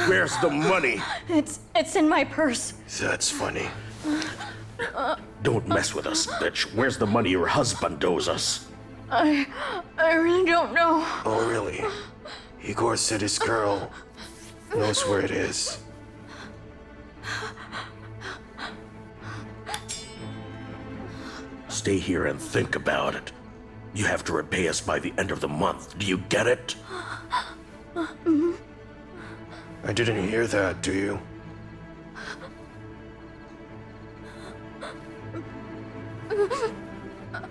Where's the money? It's in my purse. That's funny. Don't mess with us, bitch. Where's the money your husband owes us? I really don't know. Oh, really? Egor said his girl knows where it is. Stay here and think about it. You have to repay us by the end of the month. Do you get it? I didn't hear that, do you?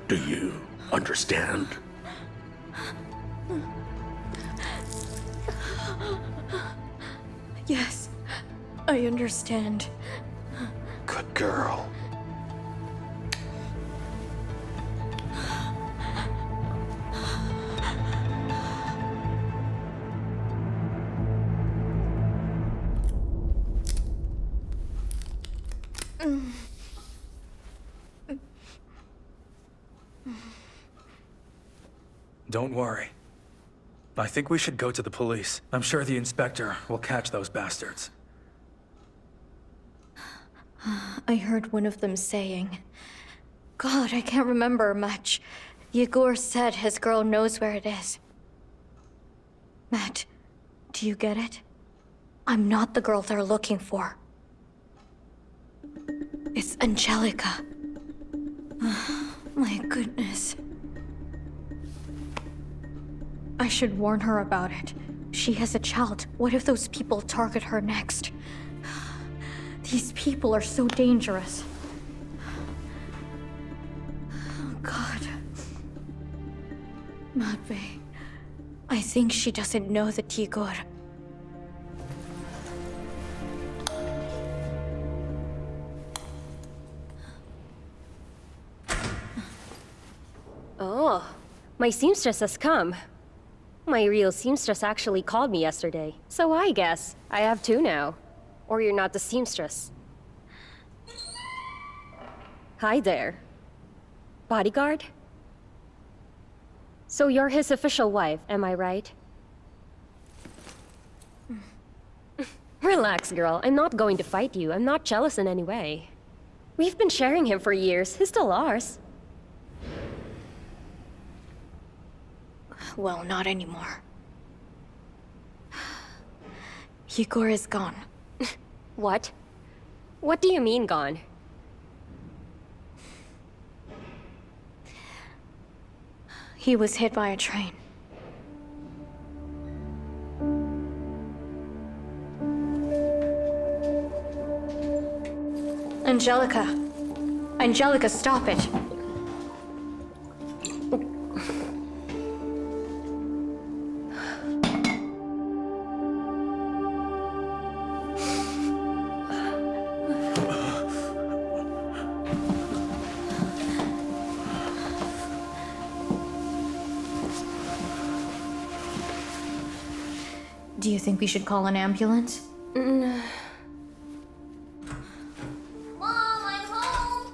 Do you understand? Yes, I understand. Good girl. Don't worry. I think we should go to the police. I'm sure the inspector will catch those bastards. I heard one of them saying... God, I can't remember much. Egor said his girl knows where it is. Matt, do you get it? I'm not the girl they're looking for. It's Angelica. My goodness. I should warn her about it. She has a child. What if those people target her next? These people are so dangerous. Oh, God. Matvey. I think she doesn't know that Egor... Oh, my seamstress has come. My real seamstress actually called me yesterday, so I guess I have two now. Or you're not the seamstress. Hi there. Bodyguard? So you're his official wife, am I right? Relax, girl. I'm not going to fight you. I'm not jealous in any way. We've been sharing him for years. He's still ours. Well, not anymore. Egor is gone. What? What do you mean, gone? He was hit by a train. Angelica. Angelica, stop it. Do you think we should call an ambulance? Mom, I'm home!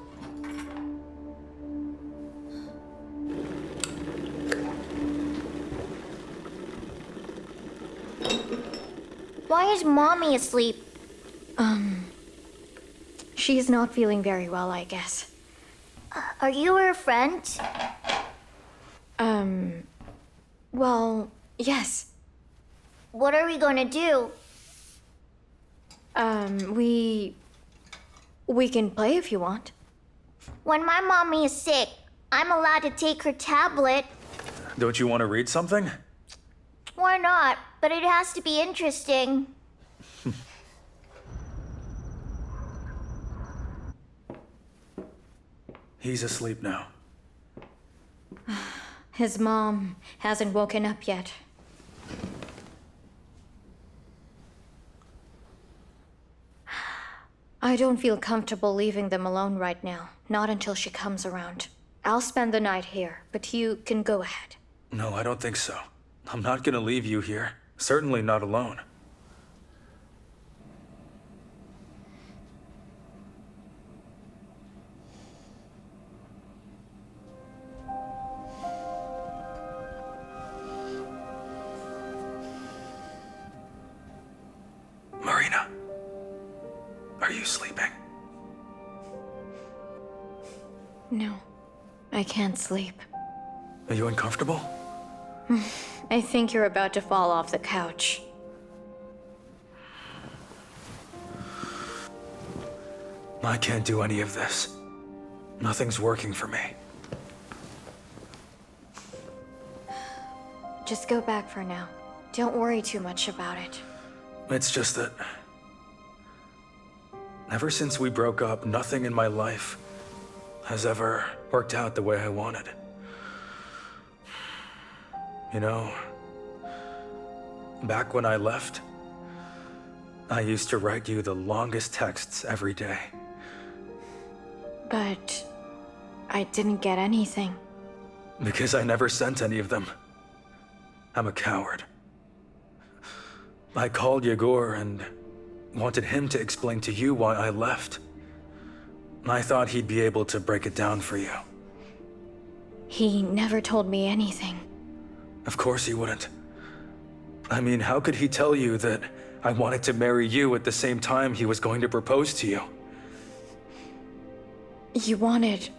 Why is Mommy asleep? She's not feeling very well, I guess. Are you her friend? Well, yes. What are we gonna do? We can play if you want. When my mommy is sick, I'm allowed to take her tablet. Don't you want to read something? Why not? But it has to be interesting. He's asleep now. His mom hasn't woken up yet. I don't feel comfortable leaving them alone right now. Not until she comes around. I'll spend the night here, but you can go ahead. No, I don't think so. I'm not gonna leave you here. Certainly not alone. you sleeping? No, I can't sleep. Are you uncomfortable? I think you're about to fall off the couch. I can't do any of this. Nothing's working for me. Just go back for now. Don't worry too much about it. It's just that... ever since we broke up, nothing in my life has ever worked out the way I wanted. You know, back when I left, I used to write you the longest texts every day. But I didn't get anything. Because I never sent any of them. I'm a coward. I called Egor and wanted him to explain to you why I left. I thought he'd be able to break it down for you. He never told me anything. Of course he wouldn't. I mean, how could he tell you that I wanted to marry you at the same time he was going to propose to you? You wanted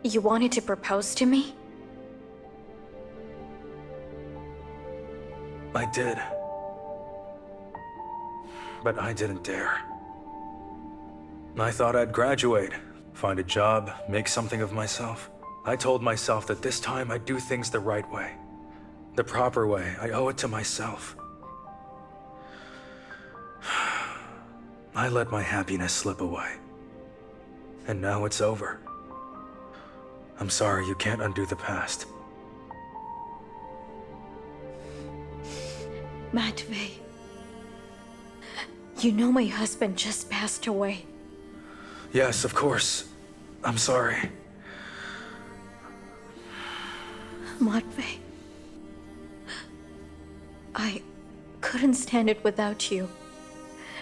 to propose to me? I did. But I didn't dare. I thought I'd graduate, find a job, make something of myself. I told myself that this time I'd do things the right way. The proper way. I owe it to myself. I let my happiness slip away. And now it's over. I'm sorry, you can't undo the past. Matvey. You know my husband just passed away. Yes, of course. I'm sorry. Matvey. I couldn't stand it without you.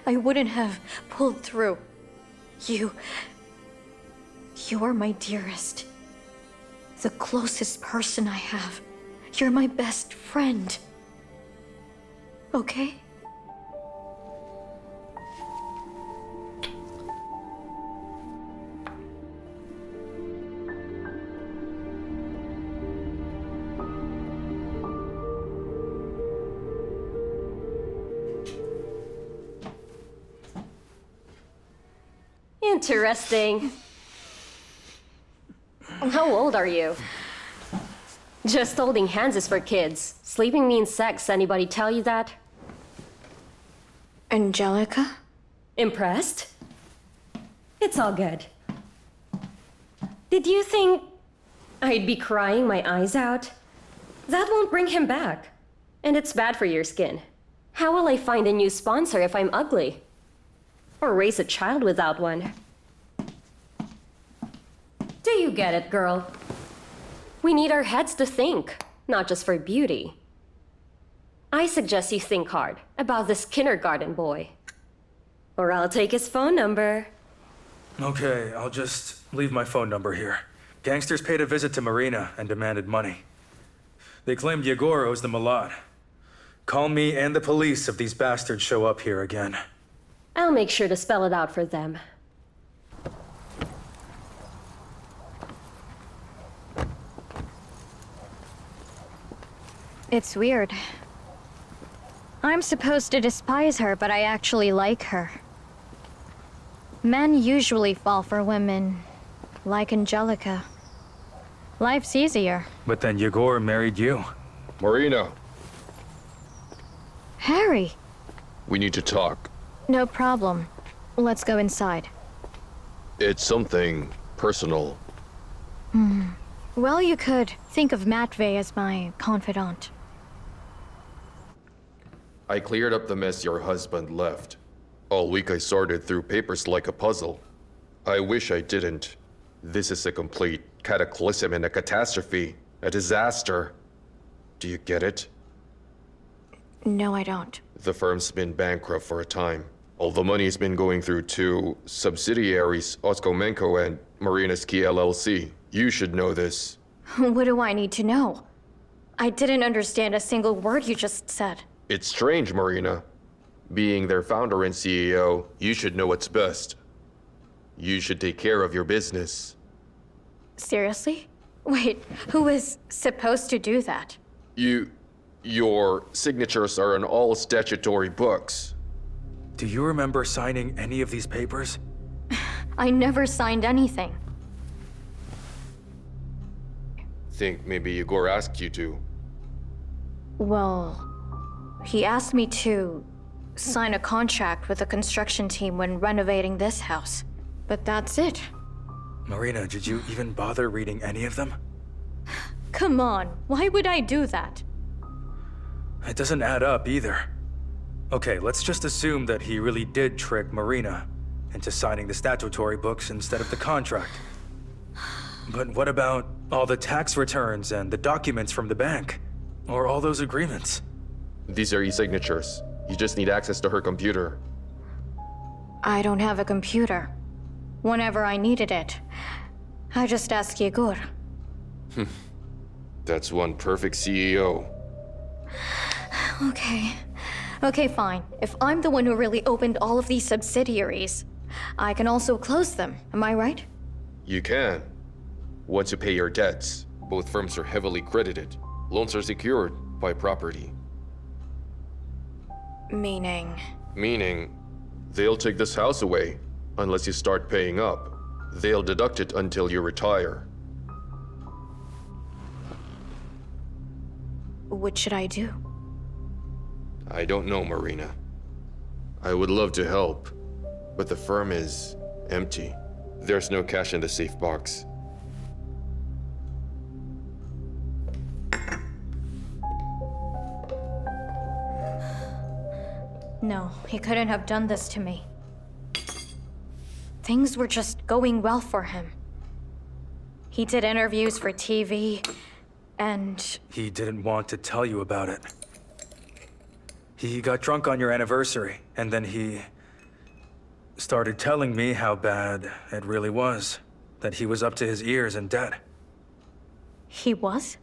I wouldn't have pulled through. You are my dearest. The closest person I have. You're my best friend. Okay? Interesting. How old are you? Just holding hands is for kids. Sleeping means sex. Anybody tell you that? Angelica? Impressed? It's all good. Did you think I'd be crying my eyes out? That won't bring him back. And it's bad for your skin. How will I find a new sponsor if I'm ugly? Or raise a child without one? Do you get it, girl? We need our heads to think, not just for beauty. I suggest you think hard about this kindergarten boy. Or I'll take his phone number. Okay, I'll just leave my phone number here. Gangsters paid a visit to Marina and demanded money. They claimed Egor owes them a lot. Call me and the police if these bastards show up here again. I'll make sure to spell it out for them. It's weird. I'm supposed to despise her, but I actually like her. Men usually fall for women like Angelica. Life's easier. But then Egor married you. Marina, Harry! we need to talk. No problem. Let's go inside. It's something personal. Well, you could think of Matvey as my confidant. I cleared up the mess your husband left. All week I sorted through papers like a puzzle. I wish I didn't. This is a complete cataclysm and a catastrophe. A disaster. Do you get it? No, I don't. The firm's been bankrupt for a time. All the money's been going through two subsidiaries, Oskomenko and Marina's Key LLC. You should know this. What do I need to know? I didn't understand a single word you just said. It's strange, Marina. Being their founder and CEO, you should know what's best. You should take care of your business. Seriously? Wait, who is supposed to do that? Your signatures are in all statutory books. Do you remember signing any of these papers? I never signed anything. Think maybe Egor asked you to. Well, he asked me to sign a contract with the construction team when renovating this house. But that's it. Marina, did you even bother reading any of them? Come on, why would I do that? It doesn't add up either. Okay, let's just assume that he really did trick Marina into signing the statutory books instead of the contract. But what about all the tax returns and the documents from the bank? Or all those agreements? These are e-signatures. You just need access to her computer. I don't have a computer. Whenever I needed it, I just asked Egor. That's one perfect CEO. Okay, fine. If I'm the one who really opened all of these subsidiaries, I can also close them, am I right? You can. Once you pay your debts, both firms are heavily credited. Loans are secured by property. Meaning? Meaning, they'll take this house away unless you start paying up. They'll deduct it until you retire. What should I do? I don't know, Marina. I would love to help, but the firm is empty. There's no cash in the safe box. No, he couldn't have done this to me. Things were just going well for him. He did interviews for TV, and... He didn't want to tell you about it. He got drunk on your anniversary, and then he started telling me how bad it really was. That he was up to his ears in debt. He was?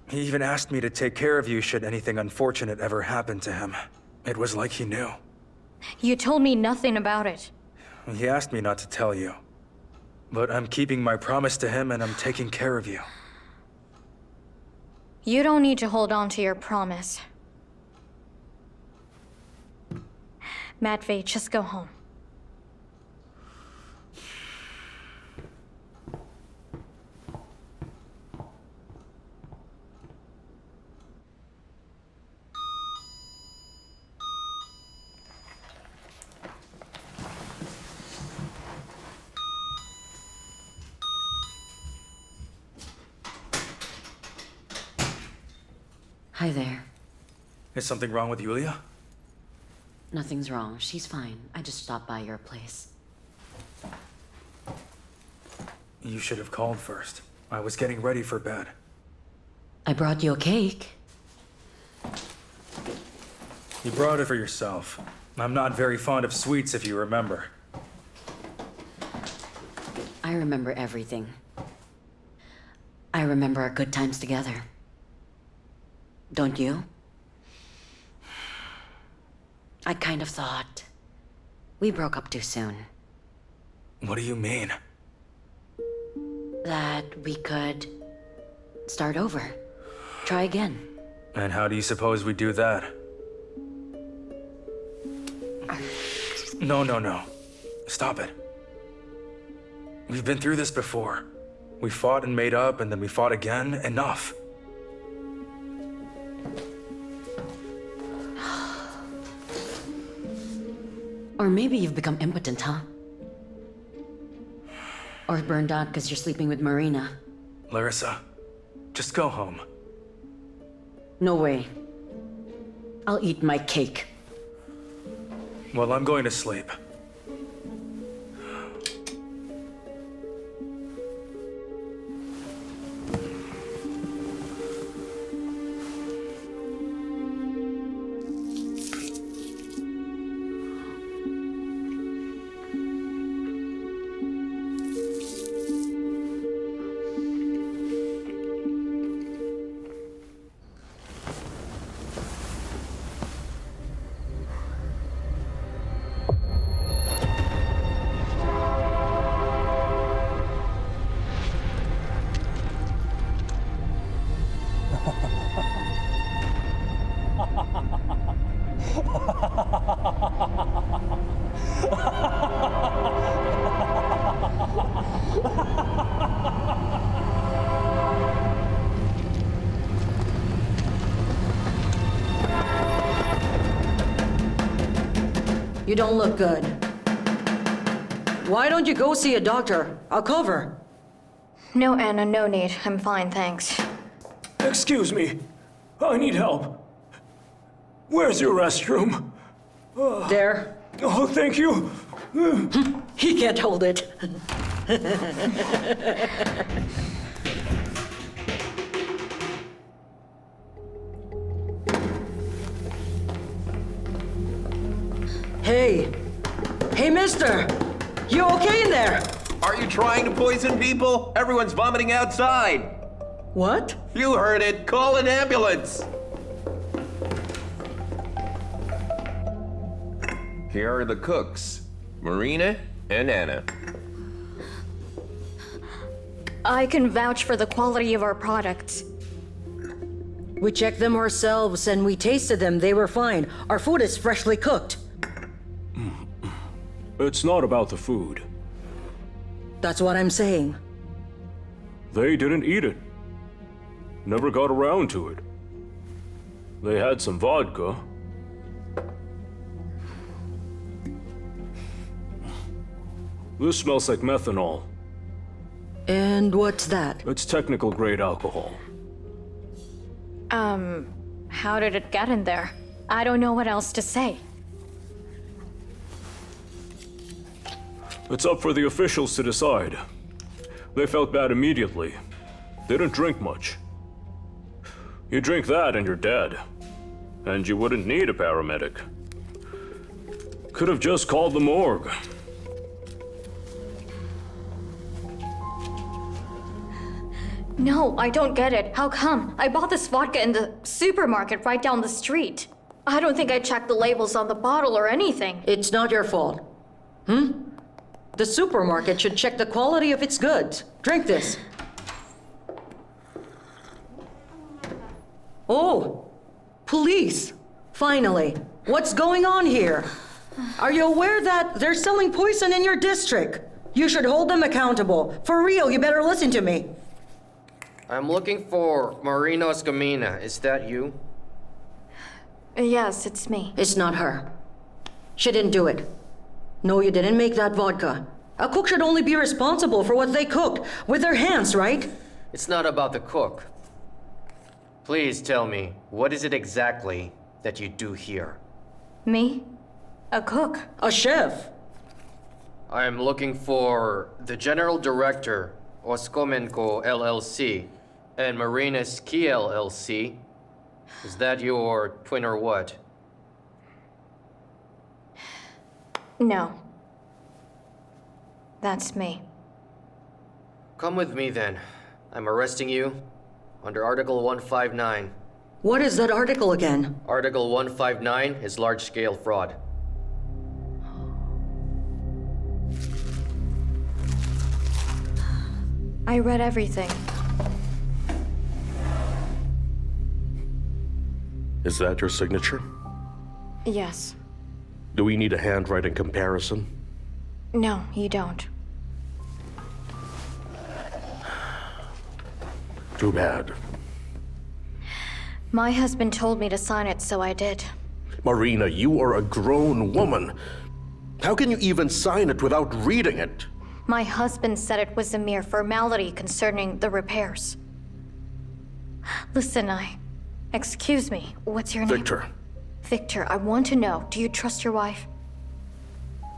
He even asked me to take care of you should anything unfortunate ever happen to him. It was like he knew. You told me nothing about it. He asked me not to tell you. But I'm keeping my promise to him and I'm taking care of you. You don't need to hold on to your promise. Matvey, just go home. Hi there. Is something wrong with Yulia? Nothing's wrong. She's fine. I just stopped by your place. You should have called first. I was getting ready for bed. I brought you a cake. You brought it for yourself. I'm not very fond of sweets, if you remember. I remember everything. I remember our good times together. Don't you? I kind of thought we broke up too soon. What do you mean? That we could start over. Try again. And how do you suppose we do that? No. Stop it. We've been through this before. We fought and made up, and then we fought again. Enough. Or maybe you've become impotent, huh? Or burned out because you're sleeping with Marina. Larissa, just go home. No way. I'll eat my cake. Well, I'm going to sleep. You don't look good. Why don't you go see a doctor? I'll cover. No, Anna, no need. I'm fine, thanks. Excuse me. I need help. Where's your restroom? There. Oh, thank you. He can't hold it. Hey. Hey, mister. You okay in there? Are you trying to poison people? Everyone's vomiting outside. What? You heard it. Call an ambulance. Here are the cooks, Marina and Anna. I can vouch for the quality of our products. We checked them ourselves and we tasted them. They were fine. Our food is freshly cooked. It's not about the food. That's what I'm saying. They didn't eat it. Never got around to it. They had some vodka. This smells like methanol. And what's that? It's technical grade alcohol. How did it get in there? I don't know what else to say. It's up for the officials to decide. They felt bad immediately. They didn't drink much. You drink that and you're dead. And you wouldn't need a paramedic. Could have just called the morgue. No, I don't get it. How come? I bought this vodka in the supermarket right down the street. I don't think I checked the labels on the bottle or anything. It's not your fault. The supermarket should check the quality of its goods. Drink this. Oh, police. Finally. What's going on here? Are you aware that they're selling poison in your district? You should hold them accountable. For real, you better listen to me. I'm looking for Marina Escamina. Is that you? Yes, it's me. It's not her. She didn't do it. No, you didn't make that vodka. A cook should only be responsible for what they cooked with their hands, right? It's not about the cook. Please tell me, what is it exactly that you do here? Me? A cook. A chef. I'm looking for the General Director, Oskomenko LLC, and Marina's Key LLC. Is that your twin or what? No. That's me. Come with me then. I'm arresting you under Article 159. What is that article again? Article 159 is large-scale fraud. I read everything. Is that your signature? Yes. Do we need a handwriting comparison? No, you don't. Too bad. My husband told me to sign it, so I did. Marina, you are a grown woman. How can you even sign it without reading it? My husband said it was a mere formality concerning the repairs. Listen, Excuse me, what's your name? Victor. Victor, I want to know, do you trust your wife?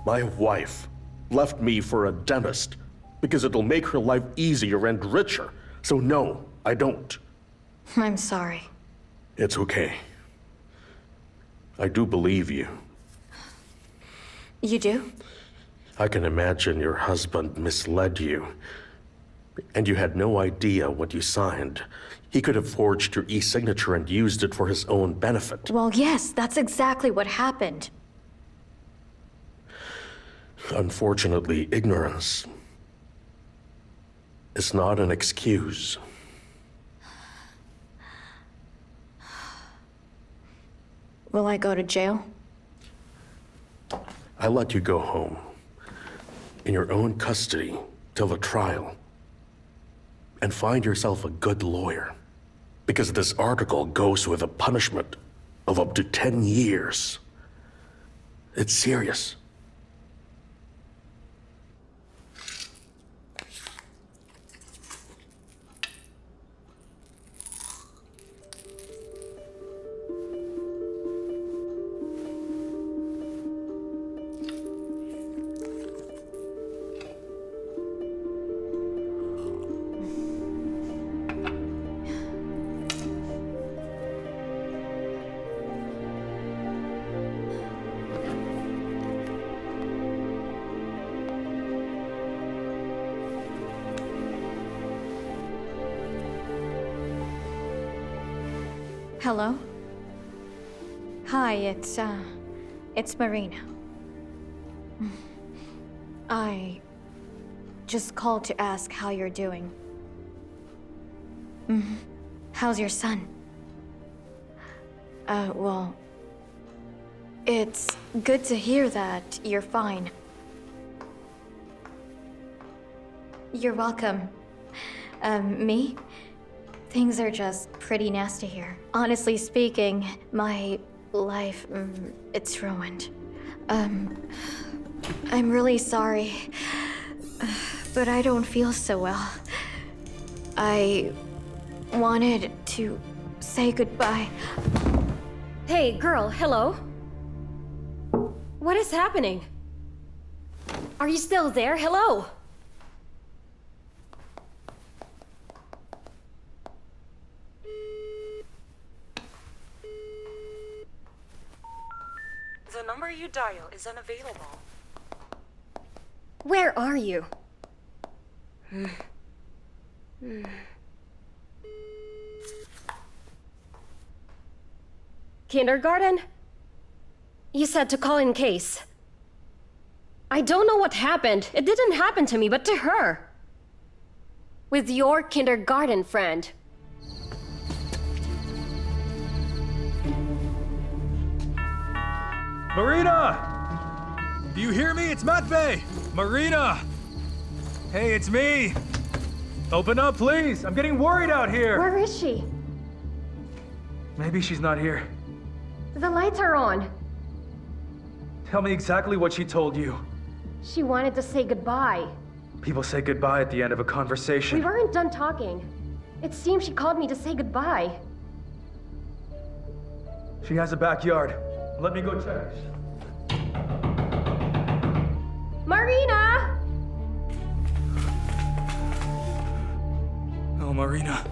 My wife left me for a dentist because it'll make her life easier and richer. So no, I don't. I'm sorry. It's okay. I do believe you. You do? I can imagine your husband misled you. And you had no idea what you signed. He could have forged your e-signature and used it for his own benefit. Well, yes, that's exactly what happened. Unfortunately, ignorance is not an excuse. Will I go to jail? I let you go home in your own custody till the trial. And find yourself a good lawyer. Because this article goes with a punishment of up to 10 years. It's serious. Hello? Hi, it's Marina. I just called to ask how you're doing. How's your son? Well, it's good to hear that you're fine. You're welcome. Me? Things are just pretty nasty here. Honestly speaking, my life, it's ruined. I'm really sorry, but I don't feel so well. I wanted to say goodbye. Hey, girl, hello? What is happening? Are you still there? Hello? The number you dial is unavailable. Where are you? Kindergarten? You said to call in case. I don't know what happened. It didn't happen to me, but to her. With your kindergarten friend. Marina! Do you hear me? It's Matvey! Marina! Hey, it's me! Open up, please! I'm getting worried out here! Where is she? Maybe she's not here. The lights are on. Tell me exactly what she told you. She wanted to say goodbye. People say goodbye at the end of a conversation. We weren't done talking. It seems she called me to say goodbye. She has a backyard. Let me go check. Marina! Oh, Marina.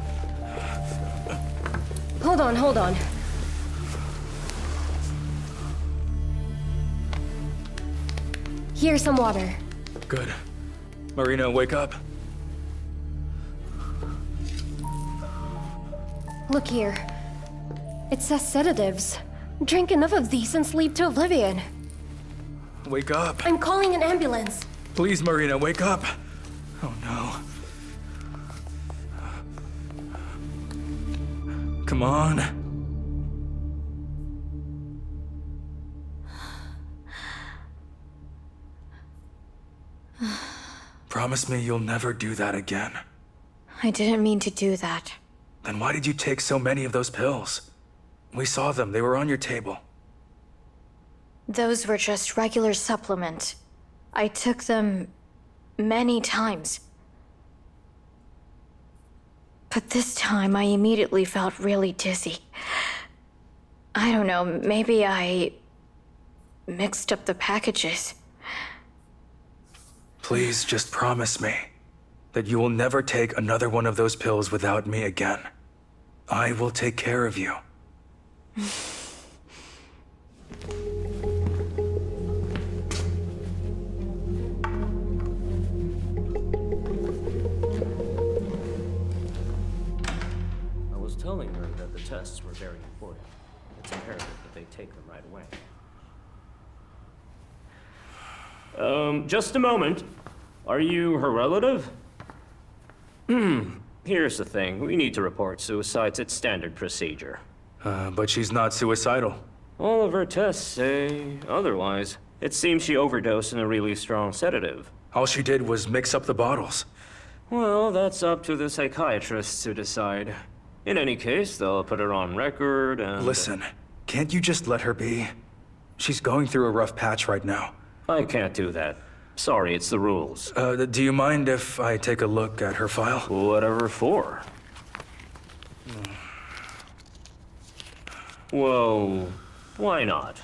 Hold on. Here's some water. Good. Marina, wake up. Look here. It says sedatives. Drink enough of these and sleep to oblivion. Wake up. I'm calling an ambulance. Please, Marina, wake up. Oh, no. Come on. Promise me you'll never do that again. I didn't mean to do that. Then why did you take so many of those pills? We saw them. They were on your table. Those were just regular supplements. I took them many times. But this time I immediately felt really dizzy. I don't know, maybe I mixed up the packages. Please just promise me that you will never take another one of those pills without me again. I will take care of you. I was telling her that the tests were very important. It's imperative that they take them right away. Just a moment. Are you her relative? Here's the thing. We need to report suicides. It's standard procedure. But she's not suicidal. All of her tests say otherwise. It seems she overdosed in a really strong sedative. All she did was mix up the bottles. Well, that's up to the psychiatrists to decide. In any case, they'll put her on record and... Listen, can't you just let her be? She's going through a rough patch right now. I can't do that. Sorry, it's the rules. Do you mind if I take a look at her file? Whatever for. Well, why not?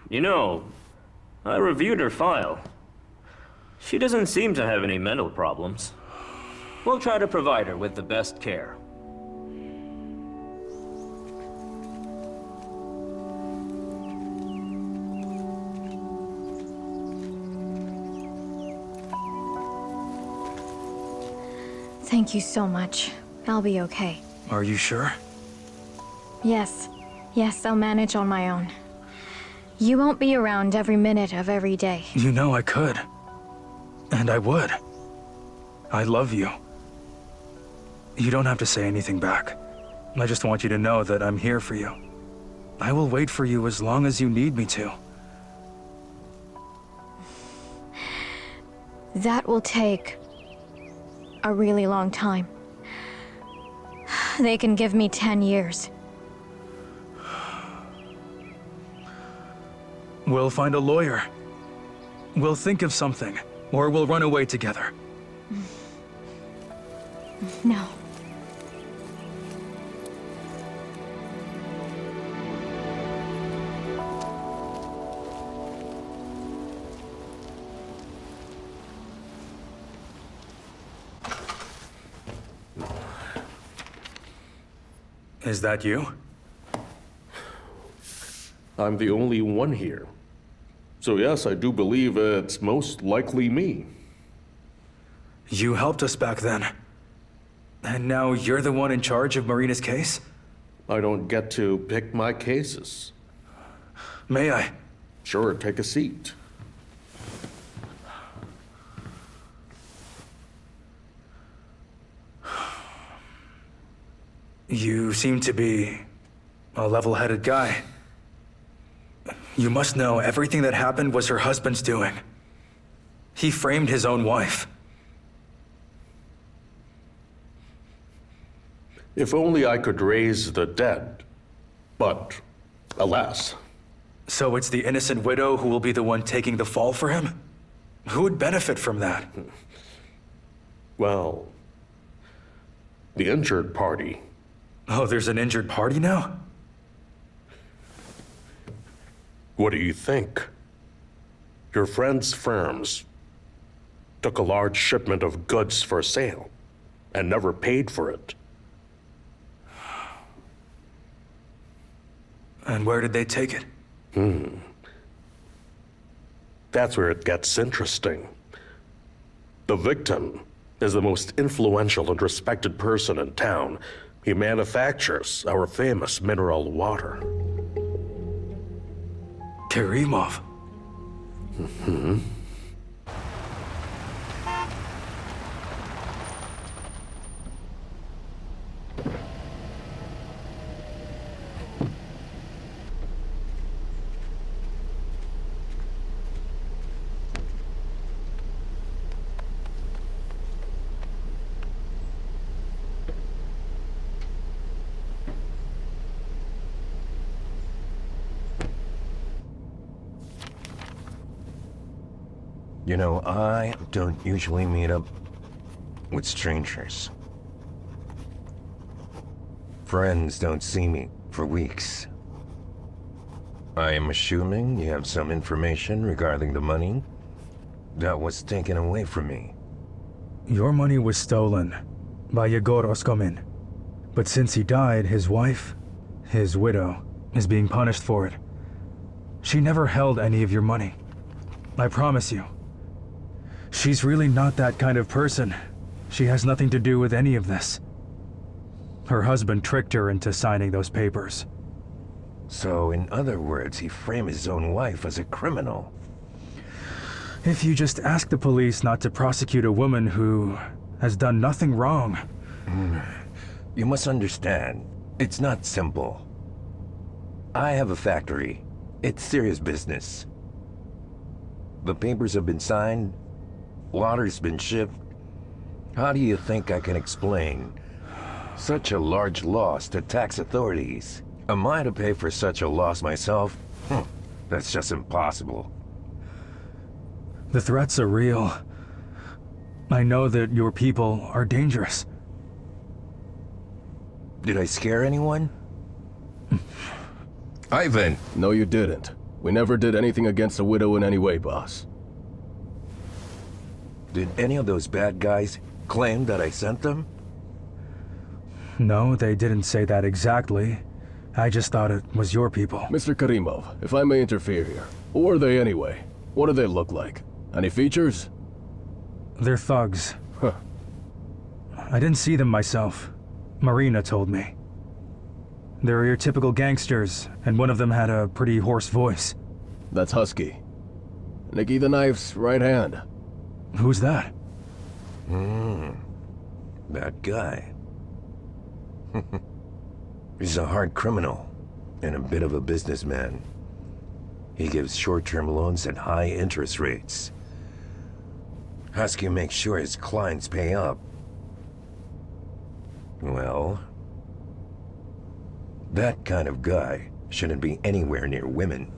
You know, I reviewed her file. She doesn't seem to have any mental problems. We'll try to provide her with the best care. Thank you so much. I'll be okay. Are you sure? Yes. Yes, I'll manage on my own. You won't be around every minute of every day. You know I could. And I would. I love you. You don't have to say anything back. I just want you to know that I'm here for you. I will wait for you as long as you need me to. That will take a really long time. They can give me 10 years. We'll find a lawyer. We'll think of something, or we'll run away together. No. Is that you? I'm the only one here. So yes, I do believe it's most likely me. You helped us back then. And now you're the one in charge of Marina's case? I don't get to pick my cases. May I? Sure, take a seat. You seem to be a level-headed guy. You must know everything that happened was her husband's doing. He framed his own wife. If only I could raise the dead. But, alas. So it's the innocent widow who will be the one taking the fall for him? Who would benefit from that? Well, the injured party. Oh, there's an injured party now? What do you think? Your friend's firms took a large shipment of goods for sale and never paid for it. And where did they take it? That's where it gets interesting. The victim is the most influential and respected person in town. He manufactures our famous mineral water. Kerimov. You know, I don't usually meet up with strangers. Friends don't see me for weeks. I am assuming you have some information regarding the money that was taken away from me. Your money was stolen by Egor Oskomin. But since he died, his wife, his widow, is being punished for it. She never held any of your money. I promise you. She's really not that kind of person. She has nothing to do with any of this. Her husband tricked her into signing those papers. So, in other words, he framed his own wife as a criminal. If you just ask the police not to prosecute a woman who has done nothing wrong, You must understand, it's not simple. I have a factory. It's serious business. The papers have been signed. Water's been shipped. How do you think I can explain such a large loss to tax authorities? Am I to pay for such a loss myself? That's just impossible. The threats are real. I know that your people are dangerous. Did I scare anyone? Ivan! No, you didn't. We never did anything against a widow in any way, boss. Did any of those bad guys claim that I sent them? No, they didn't say that exactly. I just thought it was your people. Mr. Karimov, if I may interfere here, who are they anyway? What do they look like? Any features? They're thugs. Huh. I didn't see them myself. Marina told me. They're your typical gangsters, and one of them had a pretty hoarse voice. That's Husky. Nicky the Knife's right hand. Who's that? That guy. He's a hard criminal, and a bit of a businessman. He gives short-term loans at high interest rates. Husky makes sure his clients pay up. Well, that kind of guy shouldn't be anywhere near women.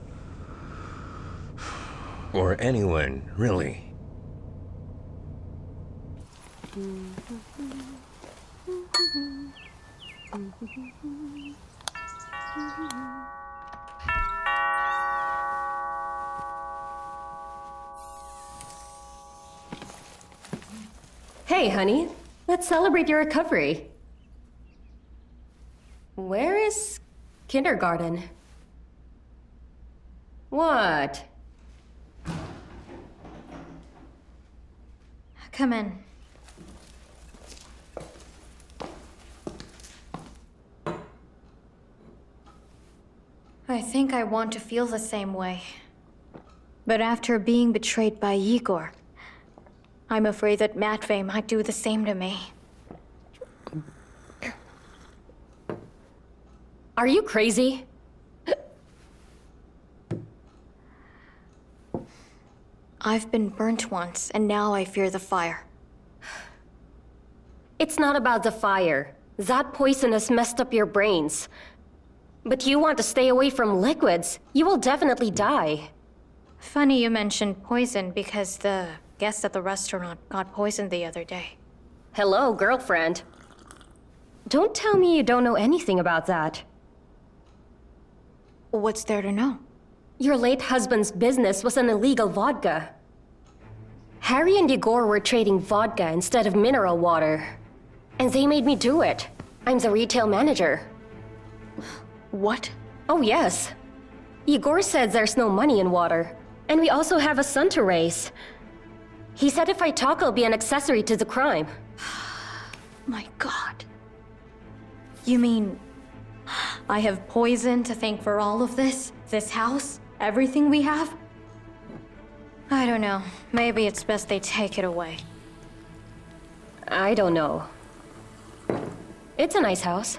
Or anyone, really. Hey, honey. Let's celebrate your recovery. Where is kindergarten? What? Come in. I think I want to feel the same way. But after being betrayed by Egor, I'm afraid that Matvey might do the same to me. Are you crazy? I've been burnt once, and now I fear the fire. It's not about the fire. That poison has messed up your brains. But you want to stay away from liquids. You will definitely die. Funny you mentioned poison because the guest at the restaurant got poisoned the other day. Hello, girlfriend. Don't tell me you don't know anything about that. What's there to know? Your late husband's business was an illegal vodka. Harry and Egor were trading vodka instead of mineral water. And they made me do it. I'm the retail manager. What? Oh, yes. Egor said there's no money in water. And we also have a son to raise. He said if I talk, I'll be an accessory to the crime. My God. You mean I have poison to thank for all of this? This house? Everything we have? I don't know. Maybe it's best they take it away. I don't know. It's a nice house.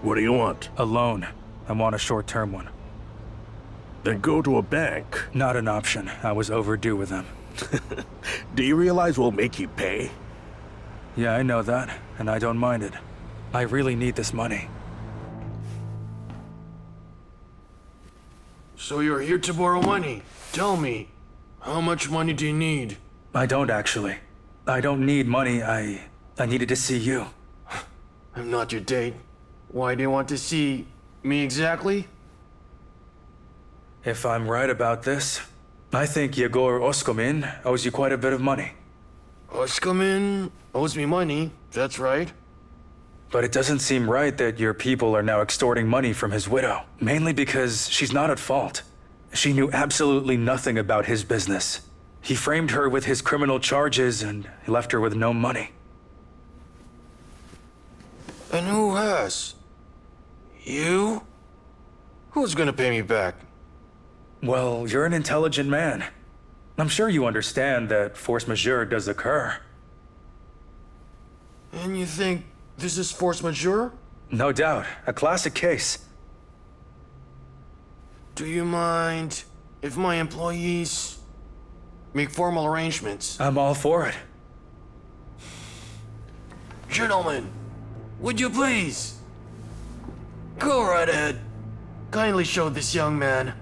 What do you want? A loan. I want a short-term one. Then go to a bank. Not an option. I was overdue with them. Do you realize we'll make you pay? Yeah, I know that, and I don't mind it. I really need this money. So you're here to borrow money. Tell me, how much money do you need? I don't actually. I don't need money. I needed to see you. I'm not your date. Why do you want to see me exactly? If I'm right about this, I think Egor Oskomin owes you quite a bit of money. Oskomin owes me money, that's right. But it doesn't seem right that your people are now extorting money from his widow. Mainly because she's not at fault. She knew absolutely nothing about his business. He framed her with his criminal charges and he left her with no money. And who has? You? Who's gonna pay me back? Well, you're an intelligent man. I'm sure you understand that force majeure does occur. And you think this is force majeure? No doubt. A classic case. Do you mind if my employees make formal arrangements? I'm all for it. Gentlemen, would you please? Go right ahead. Kindly show this young man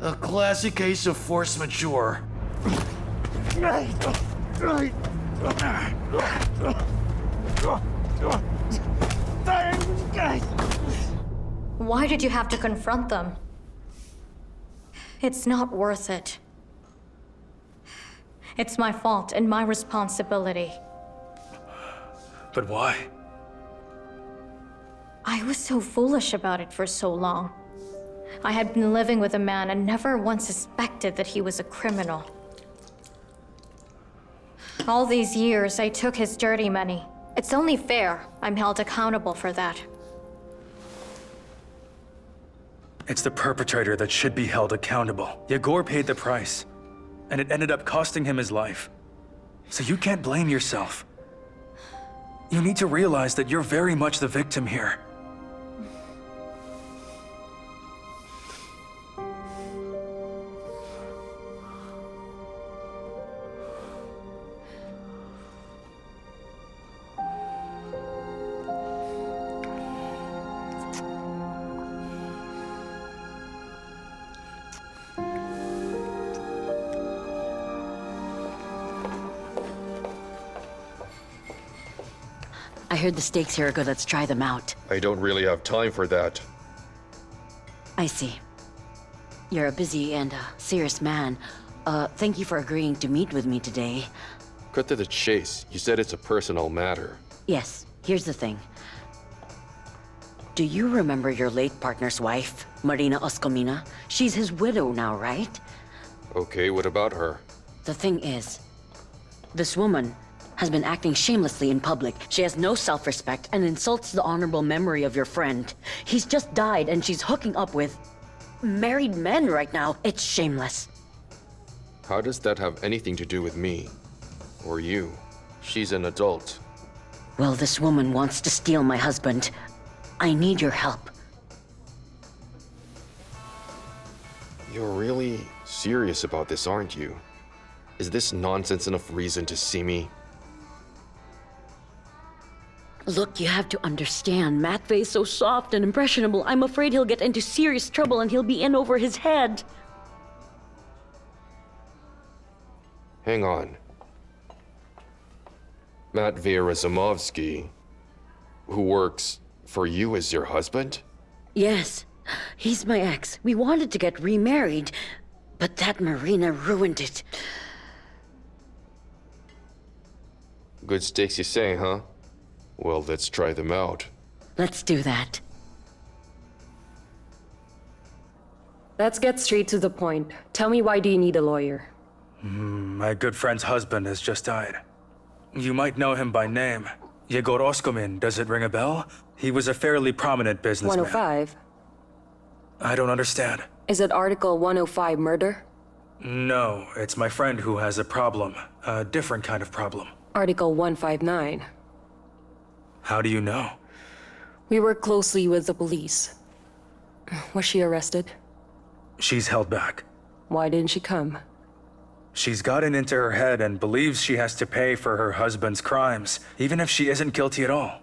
a classic case of force majeure. Why did you have to confront them? It's not worth it. It's my fault and my responsibility. But why? I was so foolish about it for so long. I had been living with a man and never once suspected that he was a criminal. All these years, I took his dirty money. It's only fair I'm held accountable for that. It's the perpetrator that should be held accountable. Egor paid the price, and it ended up costing him his life. So you can't blame yourself. You need to realize that you're very much the victim here. I heard the steaks here are good. Let's try them out. I don't really have time for that. I see. You're a busy and serious man. Thank you for agreeing to meet with me today. Cut to the chase. You said it's a personal matter. Yes, here's the thing. Do you remember your late partner's wife, Marina Oskomina? She's his widow now, right? Okay, what about her? The thing is, this woman has been acting shamelessly in public. She has no self-respect and insults the honorable memory of your friend. He's just died and she's hooking up with married men right now. It's shameless. How does that have anything to do with me? Or you? She's an adult. Well, this woman wants to steal my husband. I need your help. You're really serious about this, aren't you? Is this nonsense enough reason to see me? Look, you have to understand, Matvey is so soft and impressionable. I'm afraid he'll get into serious trouble and he'll be in over his head. Hang on. Matvey Razumovsky, who works for you, is your husband? Yes, he's my ex. We wanted to get remarried, but that Marina ruined it. Good steaks you say, huh? Well, let's try them out. Let's do that. Let's get straight to the point. Tell me, why do you need a lawyer? My good friend's husband has just died. You might know him by name. Egor Oskomin, does it ring a bell? He was a fairly prominent businessman. 105? I don't understand. Is it Article 105 murder? No, it's my friend who has a problem. A different kind of problem. Article 159. How do you know? We work closely with the police. Was she arrested? She's held back. Why didn't she come? She's gotten into her head and believes she has to pay for her husband's crimes, even if she isn't guilty at all.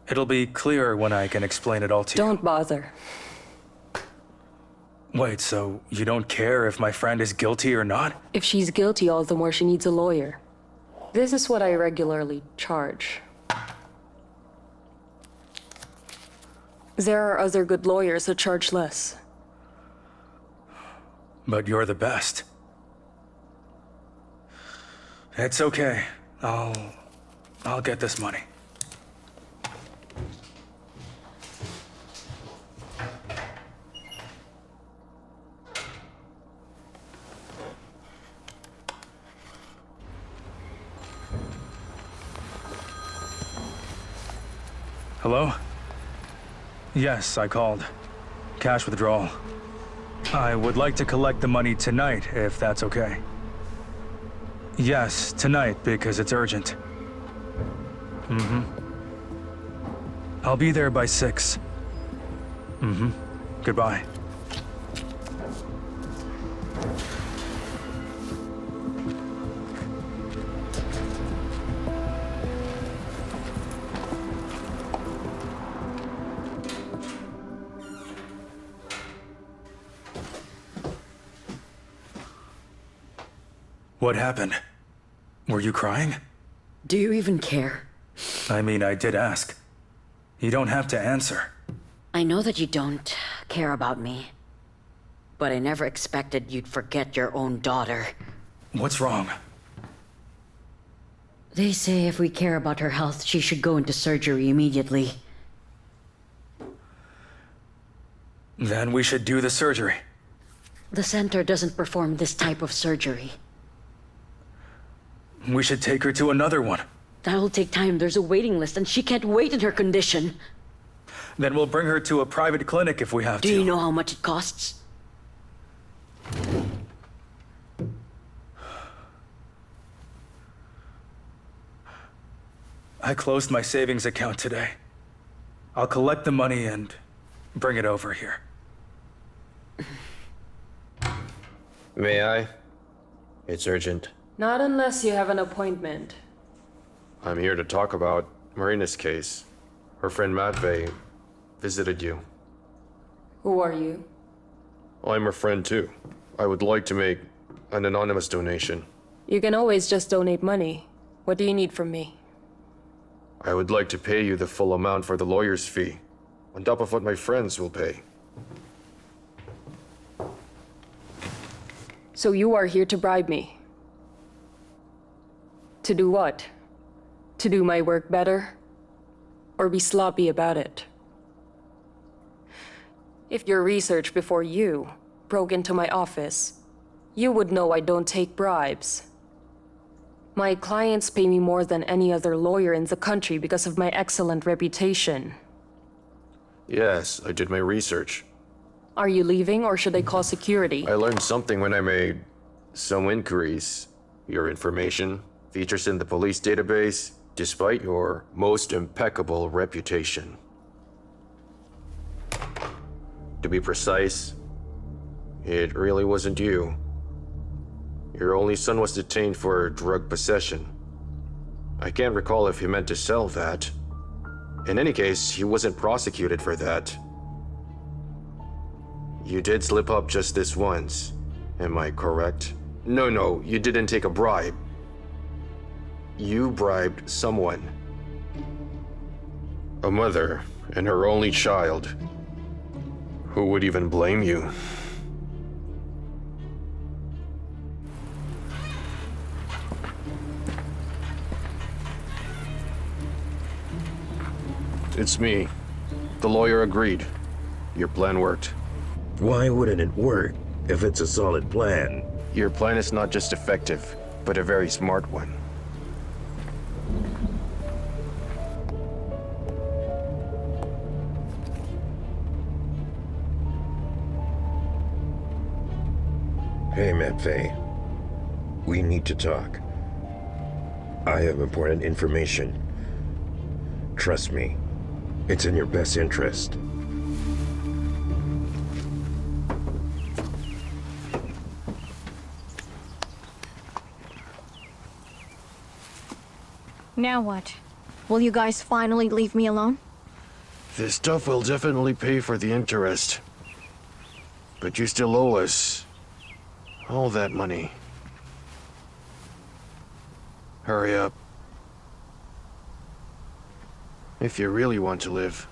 It'll be clearer when I can explain it all to you. Don't bother. Wait, so you don't care if my friend is guilty or not? If she's guilty, all the more she needs a lawyer. This is what I regularly charge. There are other good lawyers that charge less. but you're the best. It's okay. I'll get this money. Hello? Yes, I called. Cash withdrawal. I would like to collect the money tonight, if that's okay. Yes, tonight, because it's urgent. I'll be there by 6. Goodbye. What happened? Were you crying? Do you even care? I mean, I did ask. You don't have to answer. I know that you don't care about me, but I never expected you'd forget your own daughter. What's wrong? They say if we care about her health, she should go into surgery immediately. Then we should do the surgery. The center doesn't perform this type of surgery. We should take her to another one. That'll take time. There's a waiting list, and she can't wait in her condition. Then we'll bring her to a private clinic if we have to. Do you know how much it costs? I closed my savings account today. I'll collect the money and bring it over here. May I? It's urgent. Not unless you have an appointment. I'm here to talk about Marina's case. Her friend Matvey visited you. Who are you? I'm her friend too. I would like to make an anonymous donation. You can always just donate money. What do you need from me? I would like to pay you the full amount for the lawyer's fee, on top of what my friends will pay. So you are here to bribe me? To do what? To do my work better? Or be sloppy about it? If your research before you broke into my office, you would know I don't take bribes. My clients pay me more than any other lawyer in the country because of my excellent reputation. Yes, I did my research. Are you leaving or should I call security? I learned something when I made some inquiries. Your information features in the police database, despite your most impeccable reputation. To be precise, it really wasn't you. Your only son was detained for drug possession. I can't recall if he meant to sell that. In any case, he wasn't prosecuted for that. You did slip up just this once, am I correct? No, you didn't take a bribe. You bribed someone. A mother and her only child. Who would even blame you? It's me. The lawyer agreed. Your plan worked. Why wouldn't it work if it's a solid plan? Your plan is not just effective, but a very smart one. Hey, Matvey. We need to talk. I have important information. Trust me, it's in your best interest. Now what? Will you guys finally leave me alone? This stuff will definitely pay for the interest. But you still owe us all that money. Hurry up. If you really want to live.